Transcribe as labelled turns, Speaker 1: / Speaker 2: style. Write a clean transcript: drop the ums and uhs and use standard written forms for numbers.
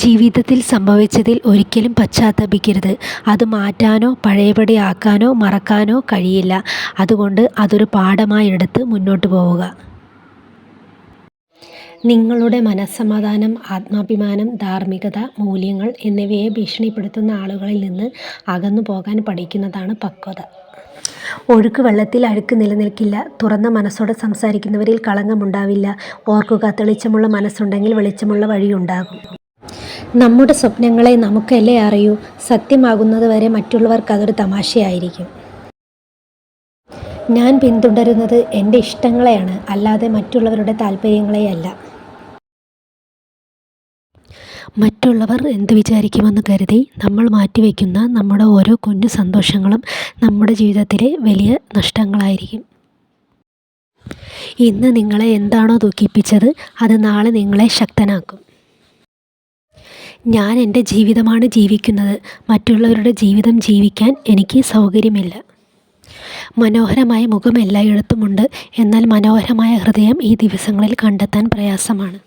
Speaker 1: ജീവിതത്തിൽ സംഭവിച്ചതിൽ ഒരിക്കലും പശ്ചാത്തപിക്കരുത്. അത് മാറ്റാനോ പഴയപടി ആക്കാനോ മറക്കാനോ കഴിയില്ല. അതുകൊണ്ട് അതൊരു പാഠമായി എടുത്ത് മുന്നോട്ട് പോവുക. നിങ്ങളുടെ മനസ്സമാധാനം, ആത്മാഭിമാനം, ധാർമ്മികത, മൂല്യങ്ങൾ എന്നിവയെ ഭീഷണിപ്പെടുത്തുന്ന ആളുകളിൽ നിന്ന് അകന്നു പോകാൻ പഠിക്കുന്നതാണ് പക്വത. ഒഴുക്ക് വെള്ളത്തിൽ അഴുക്ക് നിലനിൽക്കില്ല. തുറന്ന മനസ്സോടെ സംസാരിക്കുന്നവരിൽ കളങ്കമുണ്ടാവില്ല. ഓർക്കുക, തെളിച്ചമുള്ള മനസ്സുണ്ടെങ്കിൽ വെളിച്ചമുള്ള വഴിയുണ്ടാകും. നമ്മുടെ സ്വപ്നങ്ങളെ നമുക്കല്ലേ അറിയൂ. സത്യമാകുന്നത് വരെ മറ്റുള്ളവർക്ക് അതൊരു തമാശയായിരിക്കും. ഞാൻ പിന്തുടരുന്നത് എൻ്റെ ഇഷ്ടങ്ങളെയാണ്, അല്ലാതെ മറ്റുള്ളവരുടെ താല്പര്യങ്ങളെയല്ല. മറ്റുള്ളവർ എന്ത് വിചാരിക്കുമെന്ന് കരുതി നമ്മൾ മാറ്റിവെക്കുന്ന നമ്മുടെ ഓരോ കുഞ്ഞു സന്തോഷങ്ങളും നമ്മുടെ ജീവിതത്തിലെ വലിയ നഷ്ടങ്ങളായിരിക്കും. ഇന്ന് നിങ്ങളെ എന്താണോ ദുഃഖിപ്പിച്ചത് അത് നാളെ നിങ്ങളെ ശക്തനാക്കും. ഞാൻ എൻ്റെ ജീവിതമാണ് ജീവിക്കുന്നത്. മറ്റുള്ളവരുടെ ജീവിതം ജീവിക്കാൻ എനിക്ക് സൗകര്യമില്ല. മനോഹരമായ മുഖം എല്ലായിടത്തുമുണ്ട്. എന്നാൽ മനോഹരമായ ഹൃദയം ഈ ദിവസങ്ങളിൽ കണ്ടെത്താൻ പ്രയാസമാണ്.